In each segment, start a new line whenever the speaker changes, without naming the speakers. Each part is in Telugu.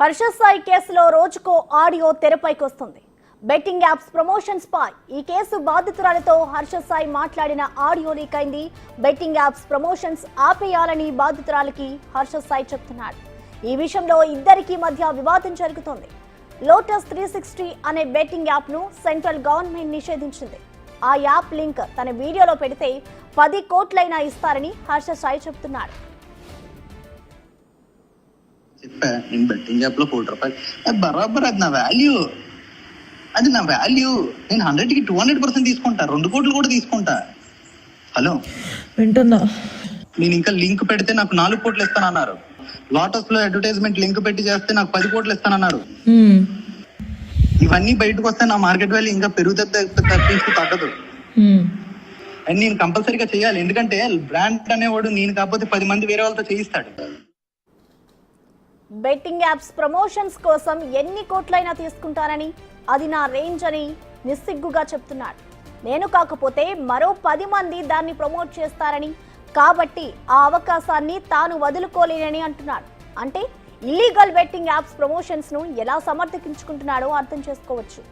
హర్ష సాయి కేసులో రోజుకో ఆడియో తెరపైకి వస్తుంది. బెట్టింగ్ యాప్స్ ప్రమోషన్స్ పై ఈ కేసు బాధితురాలతో హర్ష సాయి మాట్లాడిన ఆడియో లీక్ అయింది. బెట్టింగ్ యాప్స్ ప్రమోషన్స్ ఆపేయాలని బాధితురాలికి హర్ష సాయి చెప్తున్నాడు. ఈ విషయంలో ఇద్దరికి మధ్య వివాదం జరుగుతోంది. లోటస్ 360 అనే బెట్టింగ్ యాప్ ను సెంట్రల్ గవర్నమెంట్ నిషేధించింది. ఆ యాప్ లింక్ తన వీడియోలో పెడితే 10 కోట్లైనా ఇస్తారని హర్ష సాయి చెప్తున్నాడు.
నేను బెట్టింగ్ యాప్ లో ₹1 బరాబర్ అది నా వాల్యూ, అది నా వాల్యూ. నేను 100కి 200% తీసుకుంటా, 2 కోట్లు కూడా తీసుకుంటా. హలో
వింటున్నా.
నేను ఇంకా లింక్ పెడితే నాకు 4 కోట్లు ఇస్తానన్నారు. లోటస్ లో అడ్వర్టైజ్మెంట్ లింక్ పెట్టి చేస్తే నాకు 10 కోట్లు ఇస్తానన్నారు. ఇవన్నీ బయటకు వస్తే నా మార్కెట్ వాల్యూ ఇంకా పెరుగుతుంది, తగ్గదు. అండ్ నేను కంపల్సరీగా చేయాలి, ఎందుకంటే బ్రాండ్ అనేవాడు నేను కాకపోతే 10 మంది వేరే వాళ్ళతో చేయిస్తాడు.
బెట్టింగ్ యాప్స్ ప్రమోషన్స్ కోసం ఎన్ని కోట్లైనా తీసుకుంటానని, అది నా రేంజ్ అని నిస్సిగ్గుగా చెప్తున్నాడు. నేను కాకపోతే మరో 10 మంది దాన్ని ప్రమోట్ చేస్తారని, కాబట్టి ఆ అవకాశాన్ని తాను వదులుకోలేనని అంటున్నాడు. అంటే ఇల్లీగల్ బెట్టింగ్ యాప్స్ ప్రమోషన్స్ ను ఎలా సమర్థించుకుంటున్నాడో అర్థం చేసుకోవచ్చు.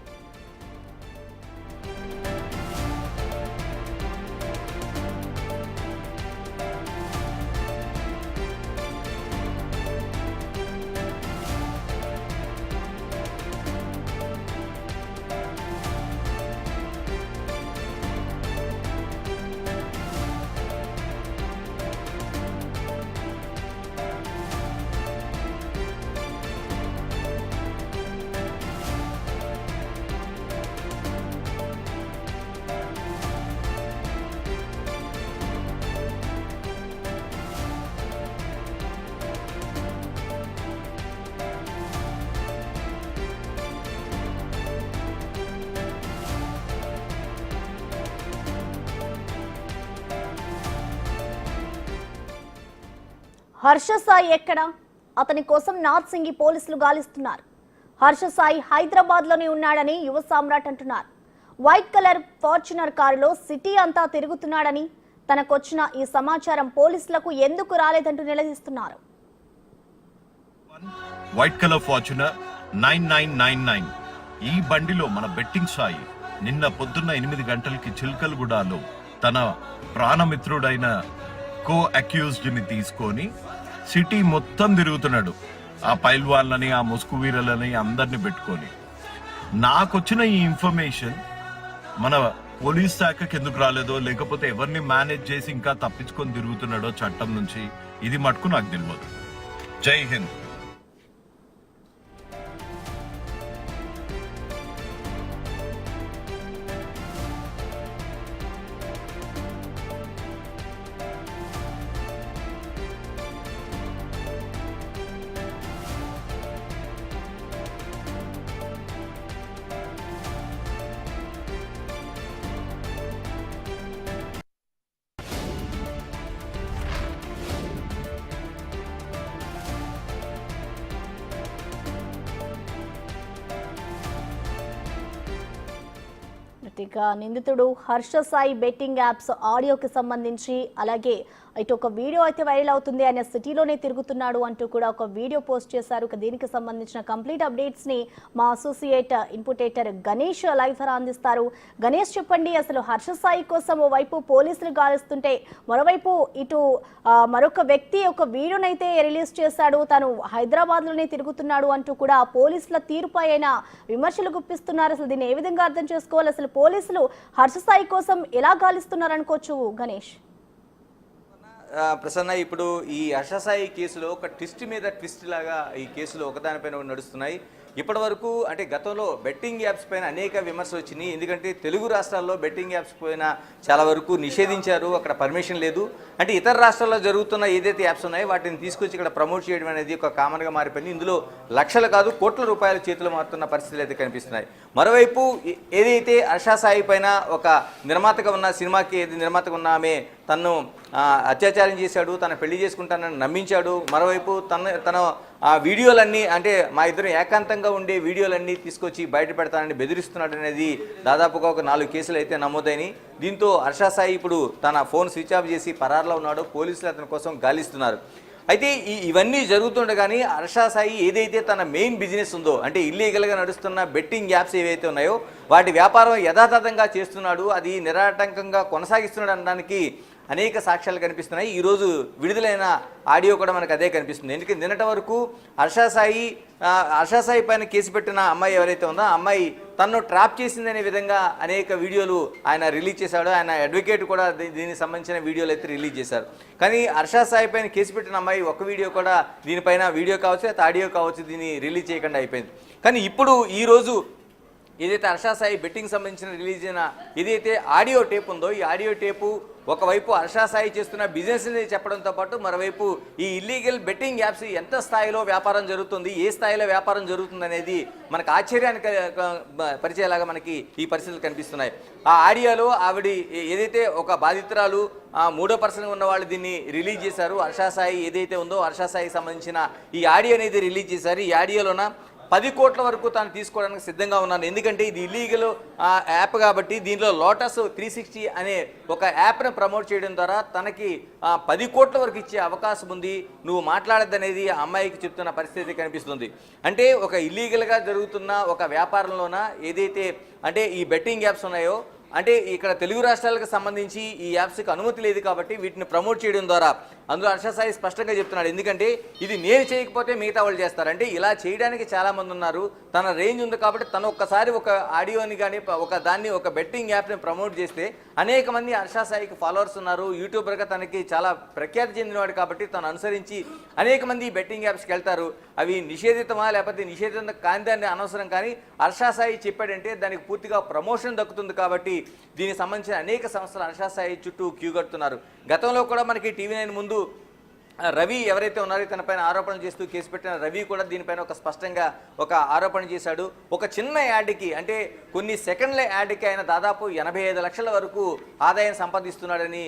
హర్ష సాయి ఎక్కడ? అతని కోసం నాథ్ సింగి పోలీసులు గాలిస్తున్నారు. హర్ష సాయి హైదరాబాద్ లోనే ఉన్నాడని యువ సామ్రాట్ అంటున్నారు. వైట్ కలర్ ఫార్చునర్ కారులో సిటీ అంతా తిరుగుతున్నాడని, తనకొచ్చిన ఈ సమాచారం పోలీసులకు ఎందుకు రాలేదంటూ నిలదీస్తున్నారు.
వైట్ కలర్ ఫార్చునర్ 9999 ఈ బండిలో మన బెట్టింగ్ సాయి నిన్న పొద్దున్న 8 గంటలకి చిల్కల్గూడలో తన ప్రాణమిత్రుడైన కో అక్యూజ్డ్ ని తీసుకొని సిటీ మొత్తం తిరుగుతున్నాడు. ఆ పైల్వాళ్ళని, ఆ ముసుగు వీరలని అందరిని పెట్టుకొని. నాకొచ్చిన ఈ ఇన్ఫర్మేషన్ మన పోలీస్ శాఖకి ఎందుకు రాలేదో, లేకపోతే ఎవరిని మేనేజ్ చేసి ఇంకా తప్పించుకొని తిరుగుతున్నాడో చట్టం నుంచి, ఇది మటుకు నాకు తెలియదు. జై హింద్.
ఇక నిందితుడు హర్ష సాయి బెట్టింగ్ యాప్స్ ఆడియోకి సంబంధించి, అలాగే ఇటు ఒక వీడియో అయితే వైరల్ అవుతుంది, ఆయన సిటీలోనే తిరుగుతున్నాడు అంటూ కూడా ఒక వీడియో పోస్ట్ చేశారు. దీనికి సంబంధించిన కంప్లీట్ అప్డేట్స్ ని మా అసోసియేట్ ఇన్పుటేటర్ గణేష్ లైవ్ ద్వారా అందిస్తారు. గణేష్, చెప్పండి, అసలు హర్ష సాయి కోసం ఓవైపు పోలీసులు గాలిస్తుంటే, మరోవైపు ఇటు మరొక వ్యక్తి ఒక వీడియోనైతే రిలీజ్ చేశాడు, తను హైదరాబాద్ లోనే తిరుగుతున్నాడు అంటూ కూడా పోలీసుల తీరుపై అయినా విమర్శలు గుప్పిస్తున్నారు. అసలు దీన్ని ఏ విధంగా అర్థం చేసుకోవాలి? అసలు పోలీసులు హర్ష సాయి కోసం ఎలా గాలిస్తున్నారు అనుకోవచ్చు గణేష్?
ప్రసన్న, ఇప్పుడు ఈ హర్ష సాయి కేసులో ఒక ట్విస్ట్ మీద ట్విస్ట్ లాగా ఈ కేసులో ఒకదానిపైన నడుస్తున్నాయి. ఇప్పటి వరకు అంటే గతంలో బెట్టింగ్ యాప్స్ పైన అనేక విమర్శలు వచ్చినాయి. ఎందుకంటే తెలుగు రాష్ట్రాల్లో బెట్టింగ్ యాప్స్ పైన చాలా వరకు నిషేధించారు, అక్కడ పర్మిషన్ లేదు. అంటే ఇతర రాష్ట్రాల్లో జరుగుతున్న ఏదైతే యాప్స్ ఉన్నాయో వాటిని తీసుకొచ్చి ఇక్కడ ప్రమోట్ చేయడం అనేది ఒక కామన్గా మారిపోయింది. ఇందులో లక్షలు కాదు కోట్ల రూపాయల చేతులు మారుతున్న పరిస్థితులు అయితే కనిపిస్తున్నాయి. మరోవైపు ఏదైతే హర్ష సాయి పైన ఒక నిర్మాతగా ఉన్న సినిమాకి ఏది నిర్మాతగా ఉన్న ఆమె తను అత్యాచారం చేశాడు, తన పెళ్లి చేసుకుంటానని నమ్మించాడు. మరోవైపు తన ఆ వీడియోలన్నీ అంటే మా ఇద్దరు ఏకాంతంగా ఉండే వీడియోలన్నీ తీసుకొచ్చి బయట పెడతానని బెదిరిస్తున్నాడు అనేది దాదాపుగా ఒక 4 కేసులు అయితే నమోదైనవి. దీంతో హర్ష సాయి ఇప్పుడు తన ఫోన్ స్విచ్ ఆఫ్ చేసి పరారులో ఉన్నాడు. పోలీసులు అతని కోసం గాలిస్తున్నారు. అయితే ఇవన్నీ జరుగుతుండగానే హర్ష సాయి ఏదైతే తన మెయిన్ బిజినెస్ ఉందో అంటే ఇల్లీగల్గా నడుస్తున్న బెట్టింగ్ యాప్స్ ఏవైతే ఉన్నాయో వాటి వ్యాపారం యథాతథంగా చేస్తున్నాడు, అది నిరాటంకంగా కొనసాగిస్తున్నాడు అనడానికి అనేక సాక్ష్యాలు కనిపిస్తున్నాయి. ఈరోజు విడుదలైన ఆడియో కూడా మనకు అదే కనిపిస్తుంది. ఎందుకంటే నిన్నటి వరకు హర్ష సాయి పైన కేసు పెట్టిన అమ్మాయి ఎవరైతే ఉందో ఆ అమ్మాయి తనను ట్రాప్ చేసిందనే విధంగా అనేక వీడియోలు ఆయన రిలీజ్ చేశాడు. ఆయన అడ్వకేట్ కూడా దీనికి సంబంధించిన వీడియోలు అయితే రిలీజ్ చేశారు. కానీ హర్ష సాయి పైన కేసు పెట్టిన అమ్మాయి ఒక వీడియో కూడా దీనిపైన వీడియో కావచ్చు లేదా ఆడియో కావచ్చు దీన్ని రిలీజ్ చేయకుండా అయిపోయింది. కానీ ఇప్పుడు ఈరోజు ఏదైతే హర్ష సాయి బెట్టింగ్ సంబంధించిన రిలీజ్ అయిన ఏదైతే ఆడియో టేప్ ఉందో ఈ ఆడియో టేపు ఒకవైపు హర్ష సాయి చేస్తున్న బిజినెస్ని చెప్పడంతో పాటు మరోవైపు ఈ ఇల్లీగల్ బెట్టింగ్ యాప్స్ ఎంత స్థాయిలో వ్యాపారం జరుగుతుంది, ఏ స్థాయిలో వ్యాపారం జరుగుతుంది అనేది మనకు ఆశ్చర్యానికి పరిచయేలాగా మనకి ఈ పరిస్థితులు కనిపిస్తున్నాయి. ఆ ఆడియోలో ఆవిడ ఏదైతే ఒక బాధితురాలు మూడో పర్సన్ ఉన్న వాళ్ళు దీన్ని రిలీజ్ చేశారు. హర్ష సాయి ఏదైతే ఉందో హర్ష సాయికి సంబంధించిన ఈ ఆడియో అనేది రిలీజ్ చేశారు. ఈ ఆడియోలోన 10 కోట్ల వరకు తాను తీసుకోవడానికి సిద్ధంగా ఉన్నాను, ఎందుకంటే ఇది ఇల్లీగల్ యాప్ కాబట్టి దీనిలో లోటస్ 360 అనే ఒక యాప్ను ప్రమోట్ చేయడం ద్వారా తనకి 10 కోట్ల వరకు ఇచ్చే అవకాశం ఉంది, నువ్వు మాట్లాడద్దనేది ఆ అమ్మాయికి చెప్తున్న పరిస్థితి కనిపిస్తుంది. అంటే ఒక ఇల్లీగల్గా జరుగుతున్న ఒక వ్యాపారంలోన ఏదైతే అంటే ఈ బెట్టింగ్ యాప్స్ ఉన్నాయో అంటే ఇక్కడ తెలుగు రాష్ట్రాలకు సంబంధించి ఈ యాప్స్కి అనుమతి లేదు కాబట్టి వీటిని ప్రమోట్ చేయడం ద్వారా అందులో హర్ష సాయి స్పష్టంగా చెప్తున్నాడు, ఎందుకంటే ఇది నేను చేయకపోతే మిగతా వాళ్ళు చేస్తారు. అంటే ఇలా చేయడానికి చాలామంది ఉన్నారు, తన రేంజ్ ఉంది కాబట్టి తను ఒక్కసారి ఒక ఆడియోని కానీ ఒక బెట్టింగ్ యాప్ని ప్రమోట్ చేస్తే అనేక మంది హర్ష సాయికి ఫాలోవర్స్ ఉన్నారు, యూట్యూబర్గా తనకి చాలా ప్రఖ్యాతి చెందినవాడు కాబట్టి తను అనుసరించి అనేక మంది బెట్టింగ్ యాప్స్కి వెళ్తారు. అవి నిషేధితమా లేకపోతే నిషేధితం కాని దాన్ని అనవసరం, కానీ హర్ష సాయి చెప్పాడంటే దానికి పూర్తిగా ప్రమోషన్ దక్కుతుంది కాబట్టి దీనికి సంబంధించిన అనేక సంస్థలు హర్ష సాయి చుట్టూ క్యూ కడుతున్నారు. గతంలో కూడా మనకి టీవీ9 ముందు రవి ఎవరైతే ఉన్నారో తన పైన ఆరోపణలు చేస్తూ కేసు పెట్టిన రవి కూడా దీనిపైన ఒక స్పష్టంగా ఒక ఆరోపణ చేశాడు. ఒక చిన్న యాడ్కి అంటే కొన్ని సెకండ్ల యాడ్కి ఆయన దాదాపు 85 లక్షల వరకు ఆదాయం సంపాదిస్తున్నాడని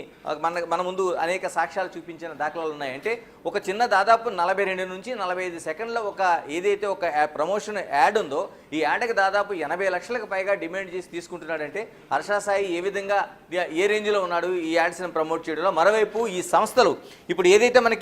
మన ముందు అనేక సాక్ష్యాలు చూపించిన దాఖలాలు ఉన్నాయి. అంటే ఒక చిన్న దాదాపు 42 నుంచి 45 సెకండ్ల ఒక ఏదైతే ఒక ప్రమోషన్ యాడ్ ఉందో ఈ యాడ్కి దాదాపు 80 లక్షలకు పైగా డిమాండ్ చేసి తీసుకుంటున్నాడంటే హర్ష సాయి ఏ విధంగా ఏ రేంజ్లో ఉన్నాడు ఈ యాడ్స్ని ప్రమోట్ చేయడంలో. మరోవైపు ఈ సంస్థలు ఇప్పుడు ఏదైతే మనకి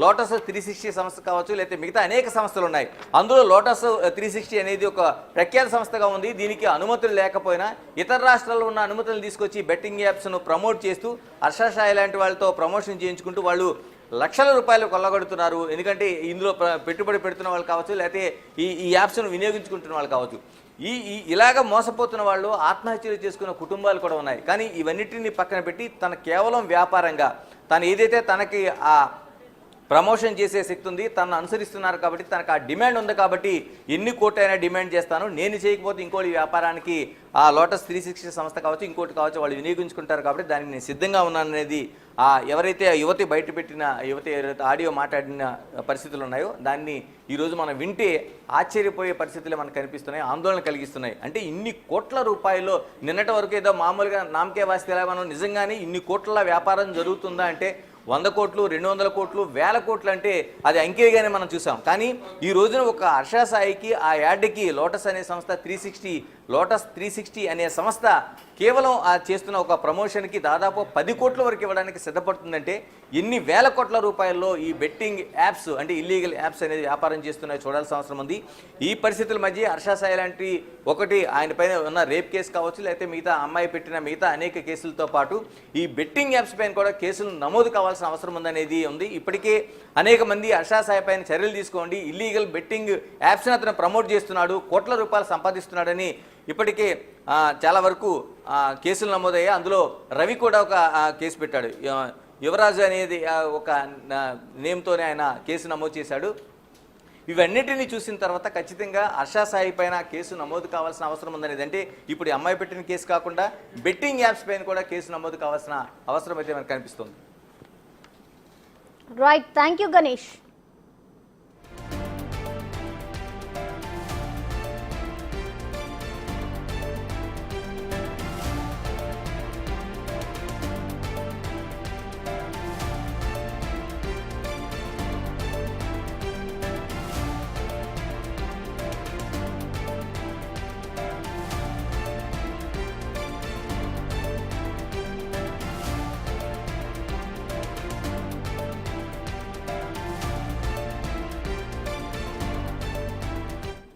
లోటస్ 360 సంస్థ కావచ్చు లేకపోతే మిగతా అనేక సంస్థలు ఉన్నాయి, అందులో లోటస్ 360 అనేది ఒక ప్రఖ్యాత సంస్థగా ఉంది. దీనికి అనుమతులు లేకపోయినా ఇతర రాష్ట్రాల్లో ఉన్న అనుమతులు తీసుకొచ్చి బెట్టింగ్ యాప్స్ను ప్రమోట్ చేస్తూ హర్ష సాయి లాంటి వాళ్ళతో ప్రమోషన్ చేయించుకుంటూ వాళ్ళు లక్షల రూపాయలు కొల్లగొడుతున్నారు. ఎందుకంటే ఇందులో పెట్టుబడి పెడుతున్న వాళ్ళు కావచ్చు లేకపోతే ఈ యాప్స్ను వినియోగించుకుంటున్న వాళ్ళు కావచ్చు. ఇలాగ మోసపోతున్న వాళ్ళు ఆత్మహత్యలు చేసుకున్న కుటుంబాలు కూడా ఉన్నాయి. కానీ ఇవన్నిటిని పక్కన పెట్టి తన కేవలం వ్యాపారంగా తను ఏదైతే తనకి ఆ ప్రమోషన్ చేసే శక్తి ఉంది, తనను అనుసరిస్తున్నారు కాబట్టి తనకు ఆ డిమాండ్ ఉంది కాబట్టి ఎన్ని కోట్లైనా డిమాండ్ చేస్తాను, నేను చేయకపోతే ఇంకోటి వ్యాపారానికి ఆ లోటస్ 360 సంస్థ కావచ్చు ఇంకోటి కావచ్చు వాళ్ళు వినియోగించుకుంటారు కాబట్టి దానికి నేను సిద్ధంగా ఉన్నాను అనేది ఎవరైతే యువతి బయటపెట్టిన ఎవరైతే ఆడియో మాట్లాడిన పరిస్థితులు ఉన్నాయో దాన్ని ఈరోజు మనం వింటే ఆశ్చర్యపోయే పరిస్థితులు మనకు కనిపిస్తున్నాయి, ఆందోళన కలిగిస్తున్నాయి. అంటే ఇన్ని కోట్ల రూపాయలు నిన్నటి వరకు ఏదో మామూలుగా నామకే వాస్తే మనం నిజంగానే ఇన్ని కోట్ల వ్యాపారం జరుగుతుందా అంటే 100 కోట్లు 200 కోట్లు 1000 కోట్లు అంటే అది అంకెగానే మనం చూసాం. కానీ ఈ రోజున ఒక హర్ష సాయికి ఆ యాడ్కి లోటస్ అనే సంస్థ లోటస్ 360 అనే సంస్థ కేవలం చేస్తున్న ఒక ప్రమోషన్కి దాదాపు 10 కోట్ల వరకు ఇవ్వడానికి సిద్ధపడుతుందంటే ఎన్ని వేల కోట్ల రూపాయల్లో ఈ బెట్టింగ్ యాప్స్ అంటే ఇల్లీగల్ యాప్స్ అనేది వ్యాపారం చేస్తున్నాయి చూడాల్సిన అవసరం ఉంది. ఈ పరిస్థితుల మధ్య హర్ష సాయి లాంటి ఒకటి ఆయన పైన ఉన్న రేప్ కేసు కావచ్చు లేకపోతే మిగతా అమ్మాయి పెట్టిన మిగతా అనేక కేసులతో పాటు ఈ బెట్టింగ్ యాప్స్ పైన కూడా కేసులు నమోదు కావాల్సిన అవసరం ఉందనేది ఉంది. ఇప్పటికే అనేక మంది హర్ష సాయి పైన చర్యలు తీసుకోండి, ఇల్లీగల్ బెట్టింగ్ యాప్స్ని అతను ప్రమోట్ చేస్తున్నాడు, కోట్ల రూపాయలు సంపాదిస్తున్నాడని ఇప్పటికే చాలా వరకు కేసులు నమోదయ్యాయి. అందులో రవి కూడా ఒక కేసు పెట్టాడు, యువరాజు అనేది ఒక నేమ్తోనే ఆయన కేసు నమోదు చేశాడు. ఇవన్నిటిని చూసిన తర్వాత ఖచ్చితంగా హర్ష సాయి పైన కేసు నమోదు కావాల్సిన అవసరం ఉందనేది. అంటే ఇప్పుడు అమ్మాయి పెట్టిన కేసు కాకుండా బెట్టింగ్ యాప్స్ పైన కూడా కేసు నమోదు కావాల్సిన అవసరం అయితే మనకు కనిపిస్తుంది.
Right, thank you Ganesh.